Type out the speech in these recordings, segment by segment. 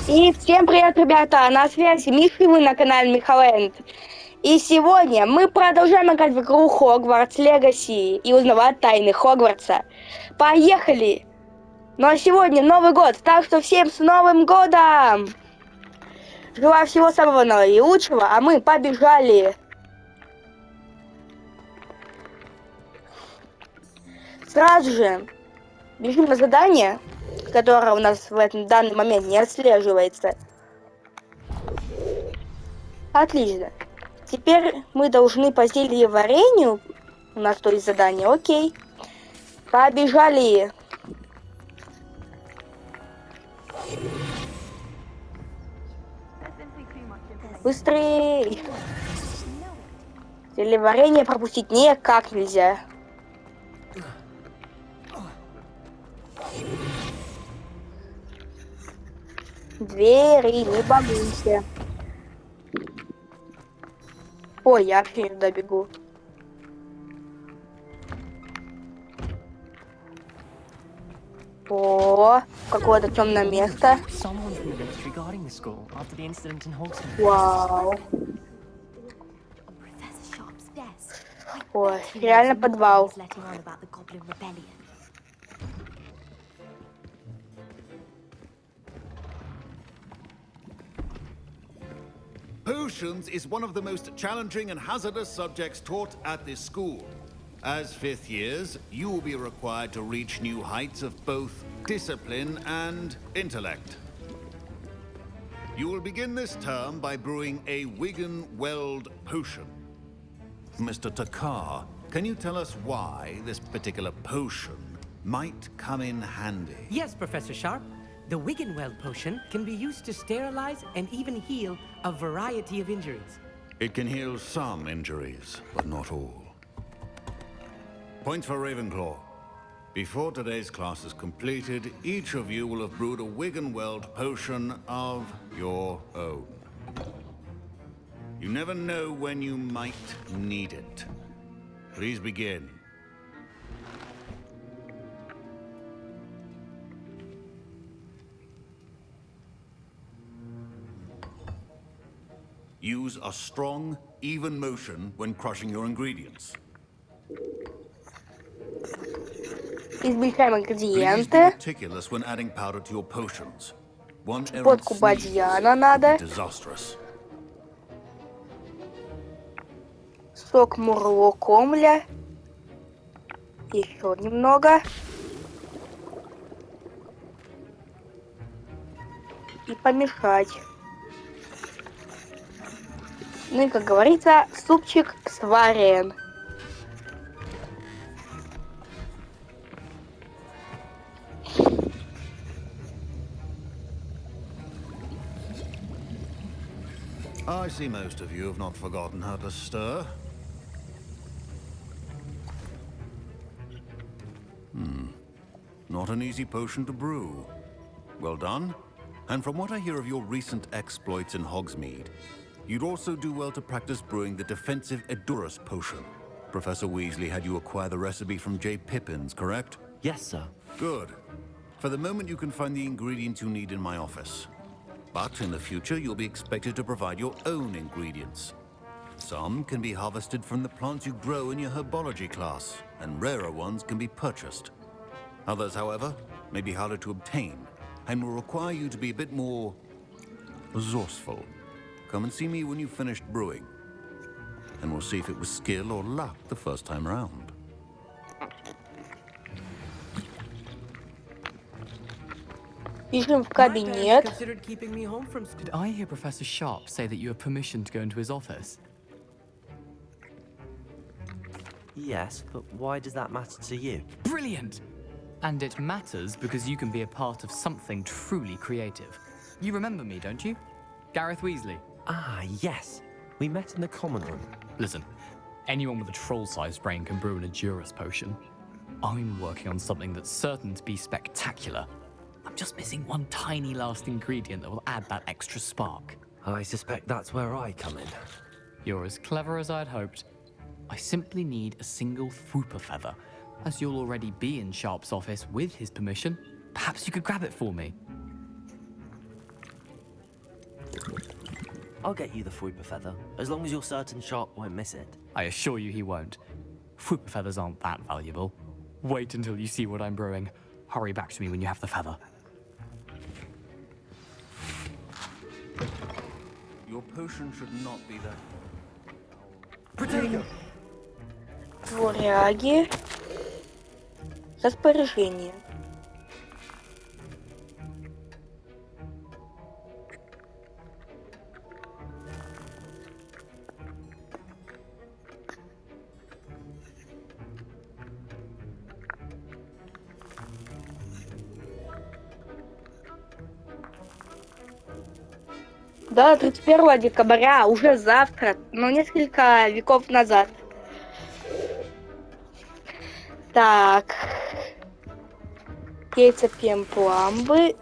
И всем привет, ребята! На связи Миша, и вы на канале Михаленд. И сегодня мы продолжаем играть в игру Hogwarts Legacy и узнавать тайны Хогвартса. Поехали! Ну а сегодня Новый год, так что всем с Новым годом! Желаю всего самого наилучшего, а мы побежали! Сразу же бежим на задание, которое у нас в этом данный момент не отслеживается. Отлично. Теперь мы должны по зельеварению. У нас то есть задание. Окей. Побежали. Быстрее. Зельеварение пропустить никак нельзя. Двери, не богуйся. Ой, я вообще туда бегу. О, какое-то темное место. Вау. Ой, реально подвал. Potions is one of the most challenging and hazardous subjects taught at this school. As fifth years, you will be required to reach new heights of both discipline and intellect. You will begin this term by brewing a Wigan-Weld potion. Mr. Takar, can you tell us why this particular potion might come in handy? Yes, Professor Sharp. The Wigan-Weld potion can be used to sterilize and even heal a variety of injuries. It can heal some injuries, but not all. Points for Ravenclaw. Before today's class is completed, each of you will have brewed a Wigan-Weld potion of your own. You never know when you might need it. Please begin. Use a strong, even motion when crushing your ingredients. Измельчаем Please be ингредиенты. meticulous when adding powder to your potions. One errant Щепотку sneeze бадьяна could надо. be disastrous. Сок мурлокомля. Еще немного. И помешать. Ну и, как говорится, супчик сварен. I see most of you have not forgotten how to stir. Not an easy potion to brew. Well done. And from what I hear of your recent exploits in Hogsmeade, you'd also do well to practice brewing the defensive Edurus potion. Professor Weasley had you acquire the recipe from J. Pippins, correct? Yes, sir. Good. For the moment, you can find the ingredients you need in my office. But in the future, you'll be expected to provide your own ingredients. Some can be harvested from the plants you grow in your herbology class, and rarer ones can be purchased. Others, however, may be harder to obtain, and will require you to be a bit more resourceful. Come and see me when you've finished brewing, and we'll see if it was skill or luck the first time round. Бежим в My parents кабинет. considered keeping me home from school. Did I hear Professor Sharp say that you have permission to go into his office? Yes, but why does that matter to you? Brilliant! And it matters because you can be a part of something truly creative. You remember me, don't you? Gareth Weasley. Ah, yes. We met in the common room. Listen, anyone with a troll-sized brain can brew an Edurus potion. I'm working on something that's certain to be spectacular. I'm just missing one tiny last ingredient that will add that extra spark. I suspect that's where I come in. You're as clever as I'd hoped. I simply need a single Fwooper feather, as you'll already be in Sharp's office with his permission. Perhaps you could grab it for me. I'll get you the Fuipa feather, as long as you're certain Sharp won't miss it. I assure you he won't. Fuipa feathers aren't that valuable. Wait until you see what I'm brewing. Hurry back to me when you have the feather. Your potion should not be that. Protego! Варяги. Распоряжение. Да, 31 декабря, уже завтра, но несколько веков назад. Так. Яйца пемпламбы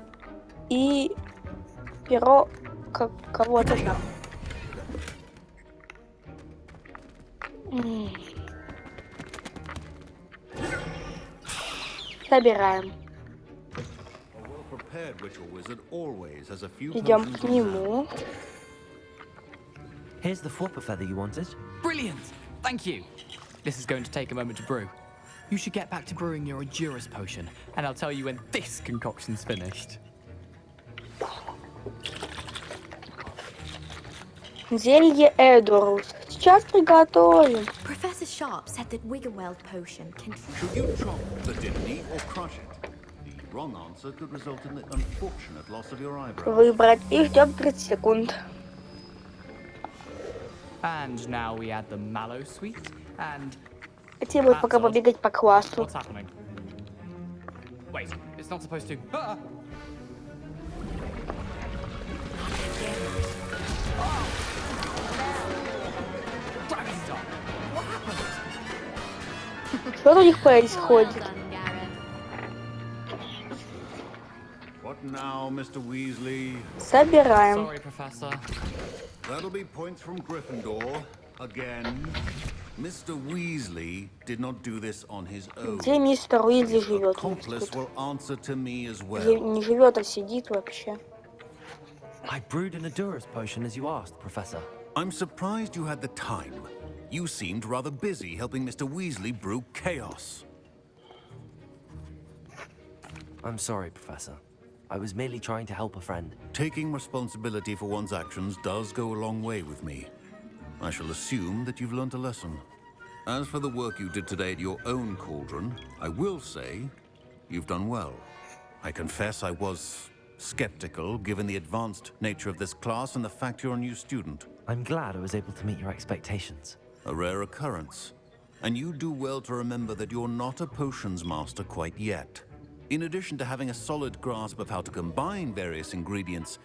и перо кого-то там. Собираем. Идем к нему. Here's the Fuipa feather you wanted. Brilliant! Thank you! This is going to take a moment to brew. You should get back to brewing your Endurus potion, and I'll tell you when this concoction's finished. Зелье Эдурус. Сейчас приготовим. Professor Sharp said that Wiggenweld potion can... Should you chop the didney or crush it? The wrong answer could result in the unfortunate loss of your eyebrow. Выбрать и ждем 30 секунд. And now we add the mallow sweet, and... А тебе будет пока побегать по классу. What's happening? Wait, it's not supposed to... Ah! Dragon's What happened? Что у них происходит? What now, Mr. Weasley? Собираем. Sorry, Professor. That'll be points from Gryffindor. Again. Mr. Weasley did not do this on his own. Где мистер Уизли живет? Accomplice will answer to me as well. Не живет, а сидит вообще. I brewed an Endurus potion as you asked, Professor. I'm surprised you had the time. You seemed rather busy helping Mr. Weasley brew chaos. I'm sorry, Professor. I was merely trying to help a friend. Taking responsibility for one's actions does go a long way with me. I shall assume that you've learnt a lesson. As for the work you did today at your own cauldron, I will say you've done well. I confess I was skeptical, given the advanced nature of this class and the fact you're a new student. I'm glad I was able to meet your expectations. A rare occurrence. And you do well to remember that you're not a potions master quite yet. In addition to having a solid grasp of how to combine various ingredients,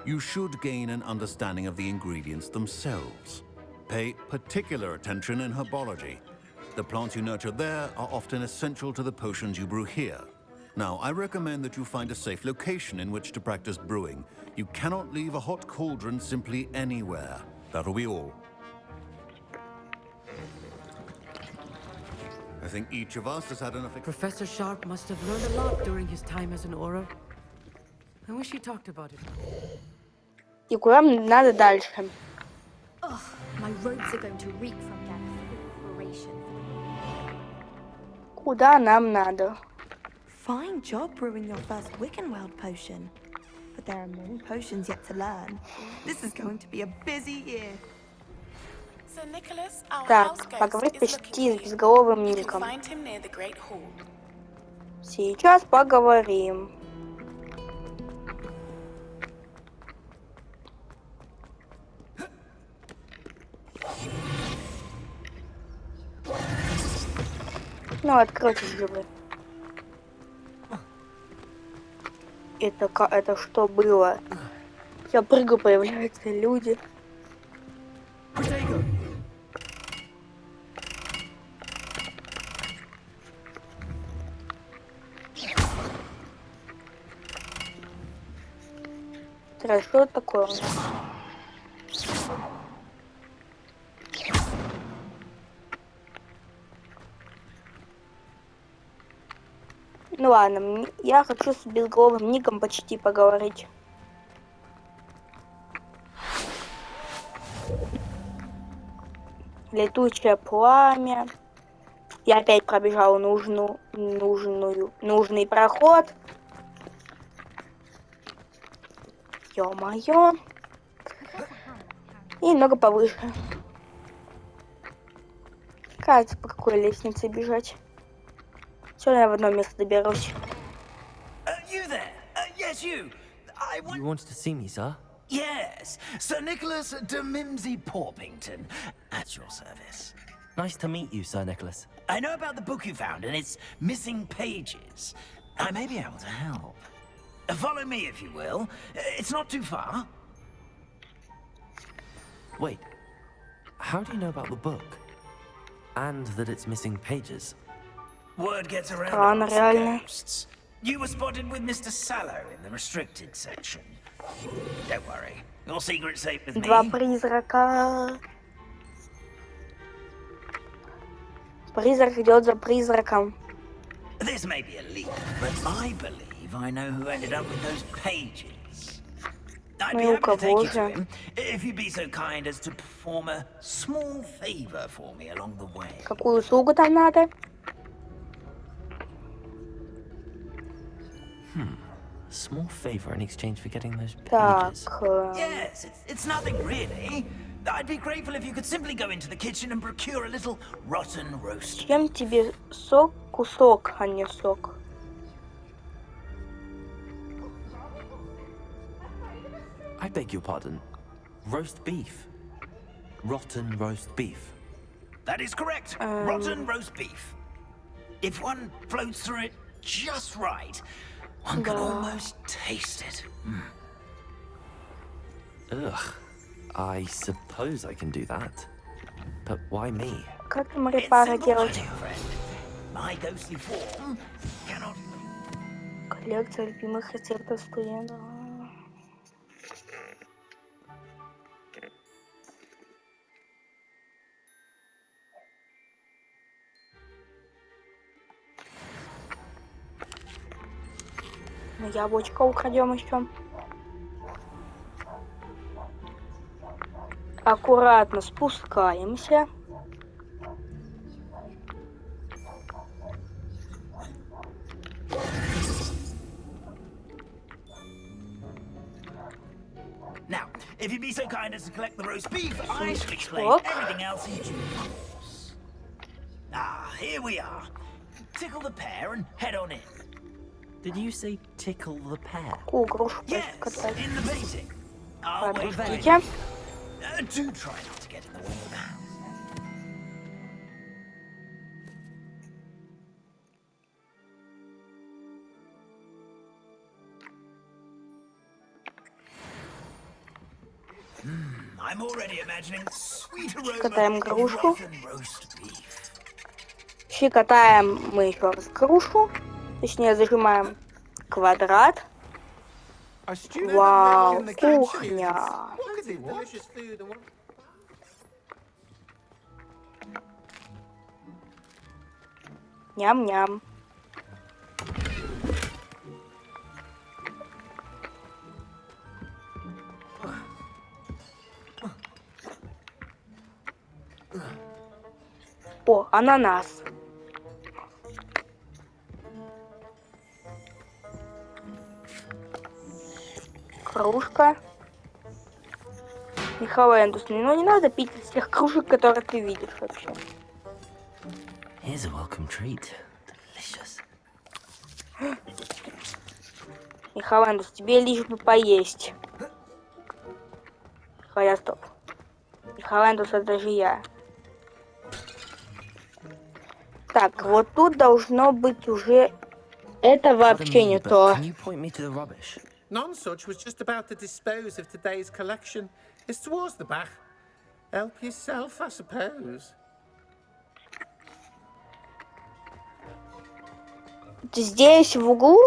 you should gain an understanding of the ingredients themselves. Pay particular attention in herbology. The plants you nurture there are often essential to the potions you brew here. Now, I recommend that you find a safe location in which to practice brewing. You cannot leave a hot cauldron simply anywhere. That'll be all. I think each of us has had enough... Professor Sharp must have learned a lot during his time as an Auror. I wish he talked about it. И куда мне надо дальше? Ugh, my robes are going to reek from their preparation. Куда нам надо? Fine job brewing your first Wiggenweld potion. But there are many potions yet to learn. This is going to be a busy year. Так, поговорить почти с безголовым Ником. Сейчас поговорим. Ну, откройте же вы. Это что было? Я прыгаю, появляются люди. Так, что это такое? Ну ладно, я хочу с безголовым ником почти поговорить. Летучее пламя. Я опять пробежал нужный проход. Ё-моё. И немного повыше. Кажется, по какой лестнице бежать. Все, я в одно место доберусь. You there? Yes, you. You wanted to see me, sir? Yes, Sir Nicholas de Mimsy Porpington, at your service. Nice to meet you, Sir Nicholas. I know about the book you found and its missing pages. I may be able to help. Follow me, if you will. It's not too far. Wait, how do you know about the book? And that it's missing pages? Word gets around Странно, amongst реально. the ghosts. You were spotted with Mr. Sallow in the restricted section. Don't worry, your secret's safe with me. Два призрака. Призрак идет за призраком. This may be a leap, but I believe I know who ended up with those pages. I'd be Ну, у happy to take кого you to же? him if you'd be so kind as to perform a small favor for me along the way. Какую услугу там надо? A small favor in exchange for getting those Так, pages. Yes, it's nothing really. I'd be grateful if you could simply go into the kitchen and procure a little rotten roast. чем тебе сок? Кусок, а не сок. I beg your pardon. Roast beef. Rotten roast beef. That is correct. Rotten roast beef. If one floats through it just right, one can almost taste it. Ugh. I suppose I can do that. But why me? Как там It's репара simple, my делать? dear friend. My ghostly form cannot... Коллекция любимых рецептов студентов. Ну, яблочко украдем еще. Аккуратно спускаемся. Now, if you'd be so kind as to collect the roast beef, I shall explain Look. everything else in due course. Ah, here we are. Tickle the pear and head on in. Did you say tickle the pear? Какую грушу Yes, катать? in the painting. I'll wait for you. Подождите. Do try not to get in the way of that. I'm already imagining sweet aroma Щекотаем of грушу. rotten roast beef. Щекотаем мы еще раз грушу. Точнее, зажимаем квадрат. Вау, кухня. Ням-ням. О, ананас. Кружка. Михаил, ну не надо пить из тех кружек, которые ты видишь вообще. Here's a welcome treat. Delicious. Михаил, тебе лишь бы поесть. Хотя стоп. Михаил, это же я. Так, вот тут должно быть уже... Это вообще не то. Can you point me to the rubbish? Nonsuch was just about to dispose of today's collection. It's towards the back. Help yourself, I suppose. Здесь в углу?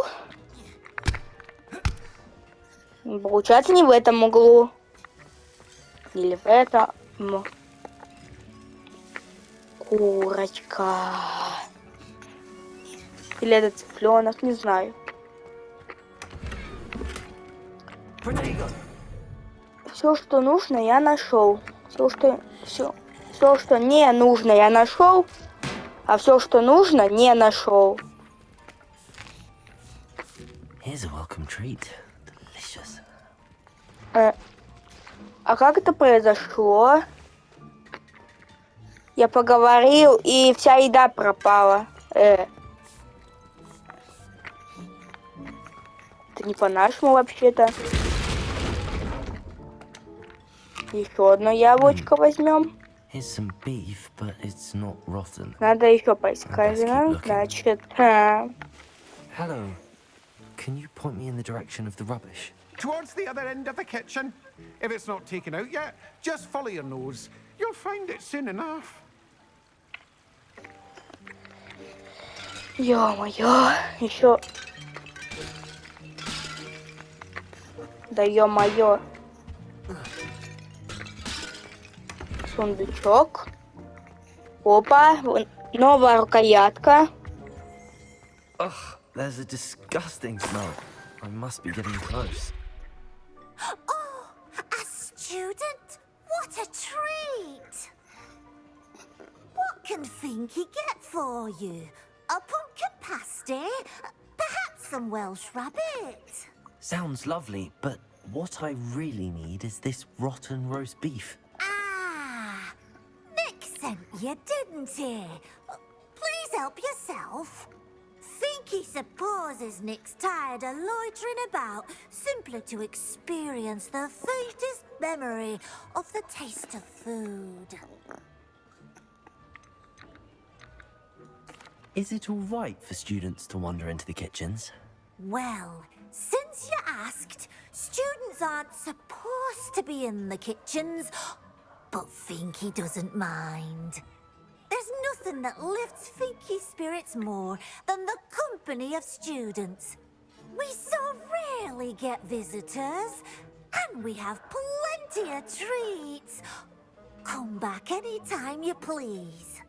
Получается, не в этом углу. Или в этом. Курочка. Или это цыпленок, не знаю. Все, что нужно, я нашел. Все, что не нужно, я нашел. А все, что нужно, не нашел. Here's a welcome treat. Delicious. А как это произошло? Я поговорил, и вся еда пропала. Это не по-нашему вообще-то. Еще одно яблочко возьмем. Here's some beef, but it's not rotten. Надо еще поискать, значит. Hello. Can you point me in the direction of the rubbish? Towards the other end of the kitchen. If it's not taken out yet, just follow your nose. You'll find it soon enough. Ё-моё, еще. Да ё-моё. Сундучок. Опа, новая рукоятка. Ugh, there's a disgusting smell. I must be getting close. Oh, a student? What a treat! What can Finky get for you? A pumpkin pasty? Perhaps some Welsh rabbit? Sounds lovely, but what I really need is this rotten roast beef. Ah, Nick sent you, didn't he? Please help yourself. Finky supposes Nick's tired of loitering about simply to experience the faintest memory of the taste of food. Is it all right for students to wander into the kitchens? Well, since you asked, students aren't supposed to be in the kitchens, but Finky doesn't mind. There's nothing that lifts Finky's spirits more than the company of students. We so rarely get visitors, and we have plenty of treats. Come back anytime you please.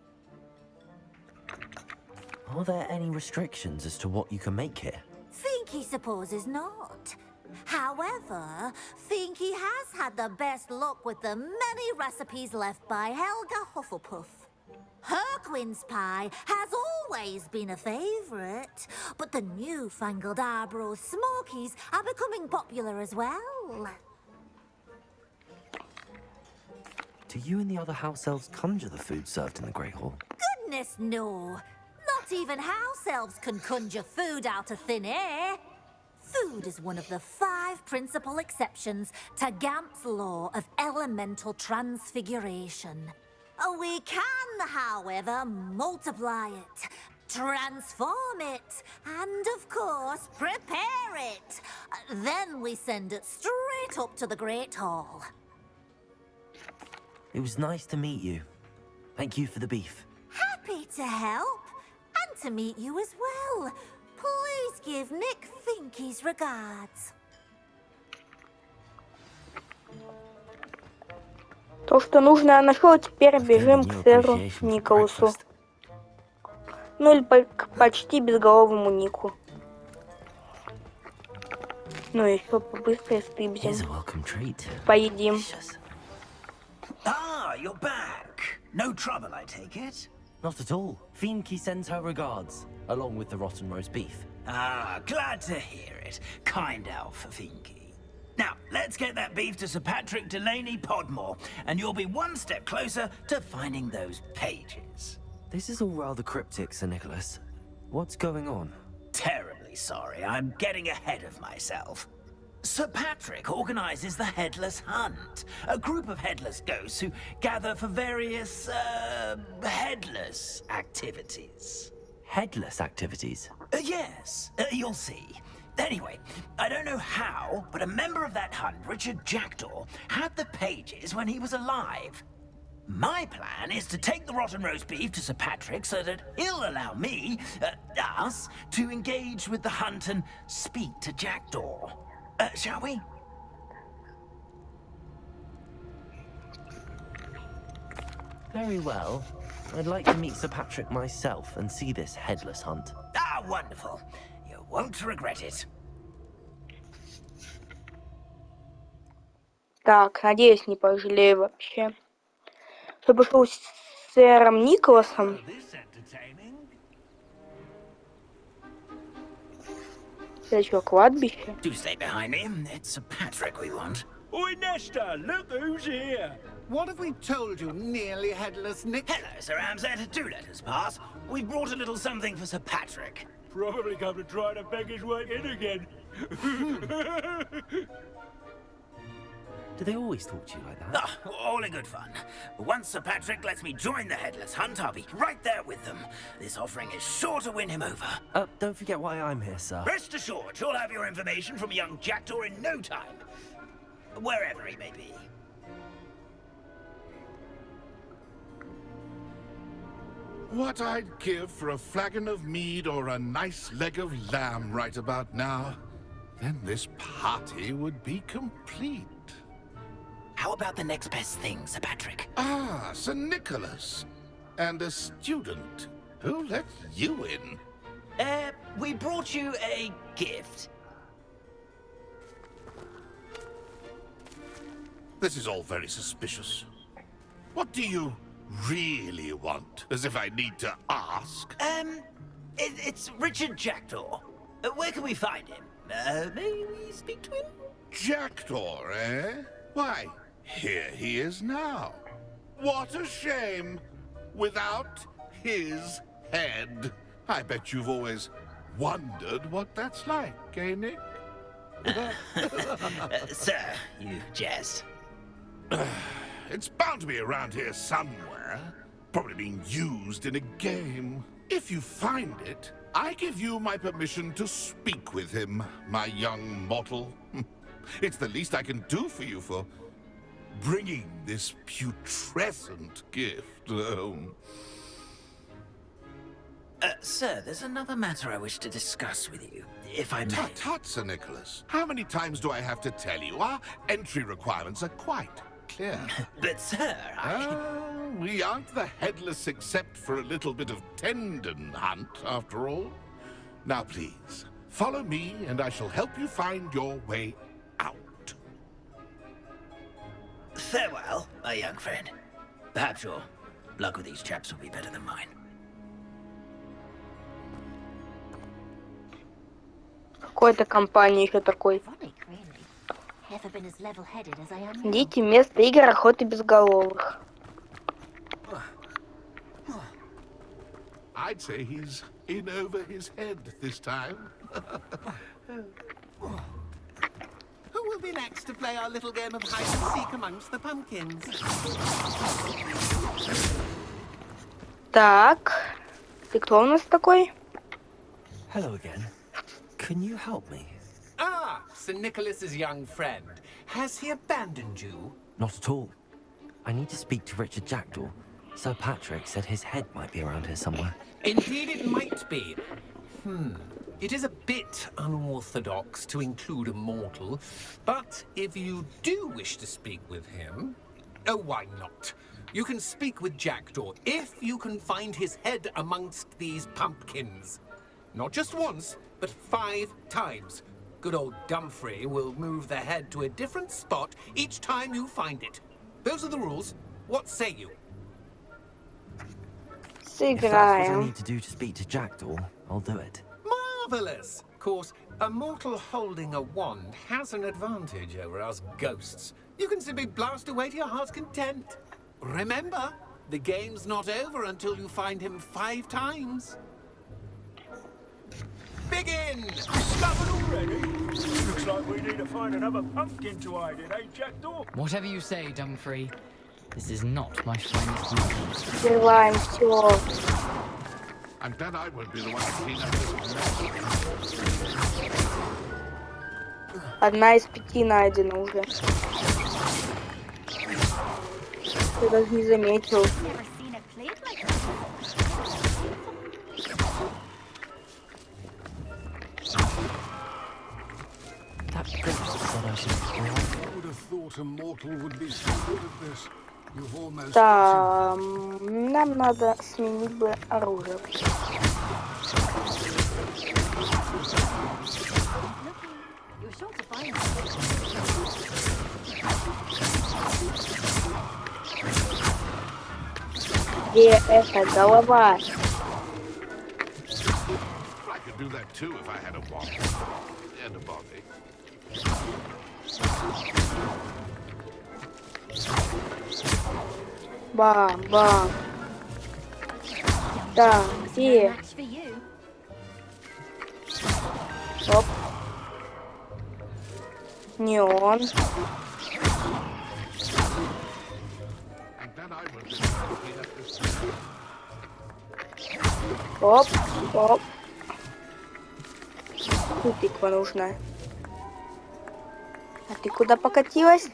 Are there any restrictions as to what you can make here? Finky supposes not. However, Finky has had the best luck with the many recipes left by Helga Hufflepuff. Her quince pie has always been a favourite, but the newfangled Arborough Smokies are becoming popular as well. Do you and the other house elves conjure the food served in the Great Hall? Goodness, no. Not even house elves can conjure food out of thin air. Food is one of the 5 principal exceptions to Gamp's law of elemental transfiguration. We can, however, multiply it, transform it, and, of course, prepare it. Then we send it straight up to the Great Hall. It was nice to meet you. Thank you for the beef. Happy to help, and to meet you as well. Please give Nick Finky's regards. То, что нужно, я нашел, теперь бежим к сэру Николасу. Ну или к почти безголовому Нику. Ну еще побыстрее стыбзим. Поедим. Ah, you're back. No trouble, I take it? Not at all. Finky sends her regards, along with the rotten roast beef. Ah, glad to hear it. Kind elf for Finky. Now, let's get that beef to Sir Patrick Delaney Podmore, and you'll be one step closer to finding those pages. This is all rather cryptic, Sir Nicholas. What's going on? Terribly sorry, I'm getting ahead of myself. Sir Patrick organizes the Headless Hunt, a group of headless ghosts who gather for various, headless activities. Headless activities? Yes, you'll see. Anyway, I don't know how, but a member of that hunt, Richard Jackdaw, had the pages when he was alive. My plan is to take the rotten roast beef to Sir Patrick so that he'll allow me, us, to engage with the hunt and speak to Jackdaw. Shall we? Very well. I'd like to meet Sir Patrick myself and see this headless hunt. Ah, wonderful. You won't regret it. Так, надеюсь, не пожалею вообще. Что пошел с сэром Николасом. Это что, кладбище? Do stay behind me. It's Sir Patrick we want. Oi, Nesta, look who's here. What have we told you, nearly headless Nick? Hello, Sir Ramsett. Do let us pass. We brought a little something for Sir Patrick. Probably come to try to beg his way in again. Do they always talk to you like that? Oh, all in good fun. Once Sir Patrick lets me join the headless hunt, I'll be right there with them. This offering is sure to win him over. Don't forget why I'm here, sir. Rest assured, you'll have your information from young Jackdaw in no time. Wherever he may be. What I'd give for a flagon of mead or a nice leg of lamb right about now. Then this party would be complete. How about the next best thing, Sir Patrick? Ah, Sir Nicholas. And a student. Who let you in? We brought you a gift. This is all very suspicious. What do you really want? As if I need to ask. It's Richard Jackdaw. Where can we find him? May we speak to him? Jackdaw, eh? Why, here he is now. What a shame. Without his head. I bet you've always wondered what that's like, eh, Nick? Sir, you jest. It's bound to be around here somewhere. Probably being used in a game. If you find it, I give you my permission to speak with him, my young mortal. It's the least I can do for you for bringing this putrescent gift home. Sir, there's another matter I wish to discuss with you, if I may. Tut, tut, Sir Nicholas. How many times do I have to tell you? Our entry requirements are quite clear. But, sir, we aren't the headless except for a little bit of tendon hunt, after all. Now, please, follow me, and I shall help you find your way out. Farewell, my young friend. Perhaps your luck with these chaps will be better than mine. Какой-то компании еще такой. Never been as level-headed as I am. Идите вместо игр охоты безголовых. I'd say he's in over his head this time. Who will be next to play our little game of hide and seek amongst the pumpkins? Так, ты кто у нас такой? Hello again. Can you help me? Ah, Sir Nicholas's young friend. Has he abandoned you? Not at all. I need to speak to Richard Jackdaw. Sir Patrick said his head might be around here somewhere. Indeed it might be. It is a bit unorthodox to include a mortal, but if you do wish to speak with him, oh, why not? You can speak with Jackdaw if you can find his head amongst these pumpkins. Not just once, but 5 times. Good old Dumfrey will move the head to a different spot each time you find it. Those are the rules. What say you? If that's what I need to do to speak to Jackdaw, I'll do it. Marvelous! Of course, a mortal holding a wand has an advantage over us ghosts. You can simply blast away to your heart's content. Remember, the game's not over until you find him 5 times. Begin! Discovered already? Looks like we need to find another pumpkin to hide in, eh, Jackdaw? Whatever you say, Dumfrey. This is not my finest moment. Открываем все. I'm glad I won't be the one to clean up this mess. Одна из 5 найдена уже. Я даже не заметил. I would have thought a mortal would be so good at this. Там нам надо сменить бы оружие. Где эта голова? I could do that too if I had a wallet and a body. Бам, бам. Так, где? Оп. Не он. Оп, оп. Тут тыква нужна. А ты куда покатилась?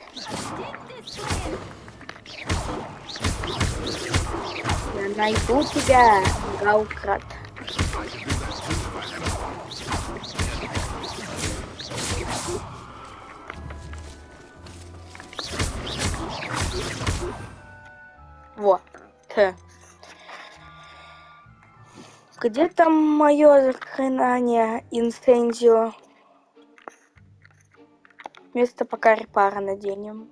Я найду тебя, Галкрат. Во. Где там мое заклинание инсензио? Вместо пока репара наденем.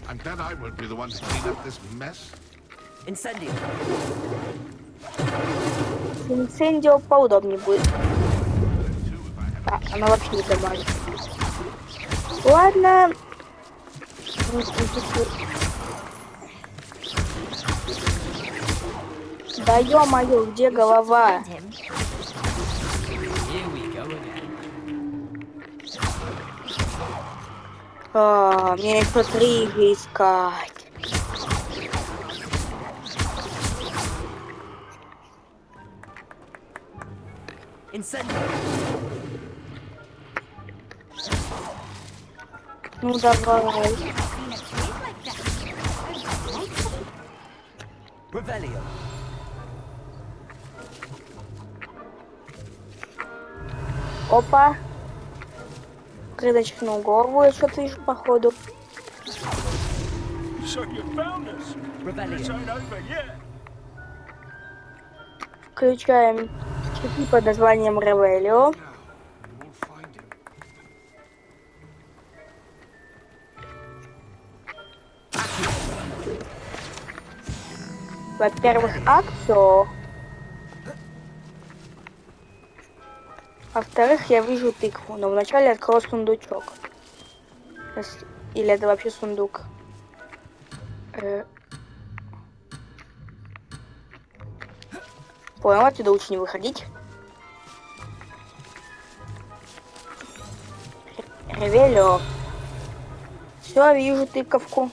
I'm glad I won't be the one to clean up this mess. Incendio. Инсендио поудобнее будет. А, она вообще не добавит. Ладно. Да ё-моё, где голова? Мне еще 3 искать. Ну давай. Revelio. Опа. Крылочную голову я что-то вижу, походу. So you found us. This ain't over yet. Включаем чипи под названием Ревелио. Во-первых, акцию. Во-вторых, я вижу тыкву, но вначале открою сундучок. Или это вообще сундук? Понял, отсюда лучше не выходить. Ревелио. Все, вижу тыковку.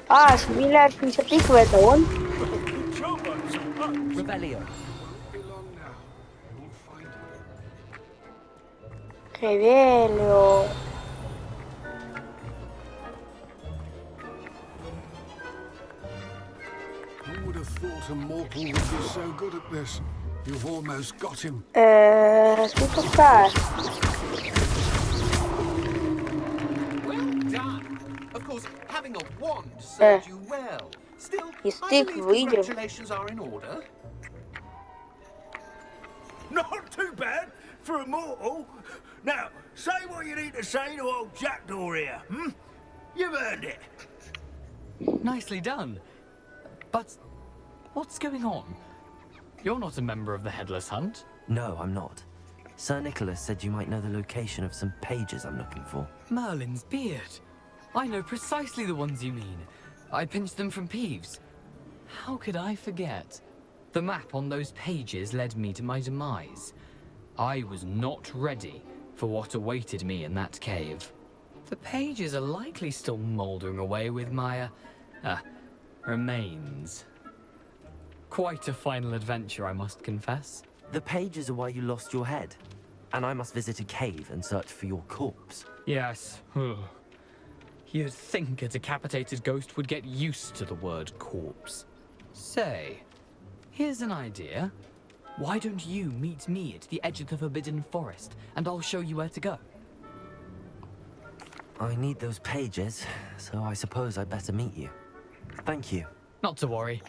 А, шмелящийся тыква, это он? Revelio. Ревелио. Who would have thought a mortal would be so good at this? You've almost got him. Тыковка. Well done. Of course, having a wand served you well. Still, Из I тыквы believe выйдем. congratulations are in order. Not too bad for a mortal. Now, say what you need to say to old Jackdaw here, hmm? You've earned it. Nicely done. But what's going on? You're not a member of the Headless Hunt. No, I'm not. Sir Nicholas said you might know the location of some pages I'm looking for. Merlin's beard. I know precisely the ones you mean. I pinched them from Peeves. How could I forget? The map on those pages led me to my demise. I was not ready for what awaited me in that cave. The pages are likely still mouldering away with my, remains. Quite a final adventure, I must confess. The pages are why you lost your head. And I must visit a cave and search for your corpse. Yes. You'd think a decapitated ghost would get used to the word corpse. Say, Here's an idea. Why don't you meet me at the edge of the Forbidden Forest, and I'll show you where to go? I need those pages, so I suppose I'd better meet you. Thank you. Not to worry.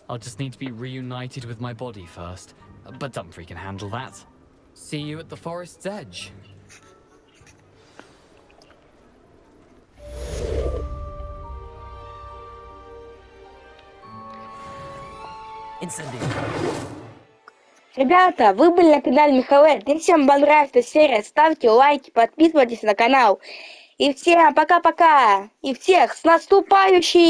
I'll just need to be reunited with my body first. But Dumfries can handle that. See you at the forest's edge. Ребята, вы были на канале Михаэль. Если вам понравилась эта серия, ставьте лайки, подписывайтесь на канал. И всем пока-пока. И всех с наступающим!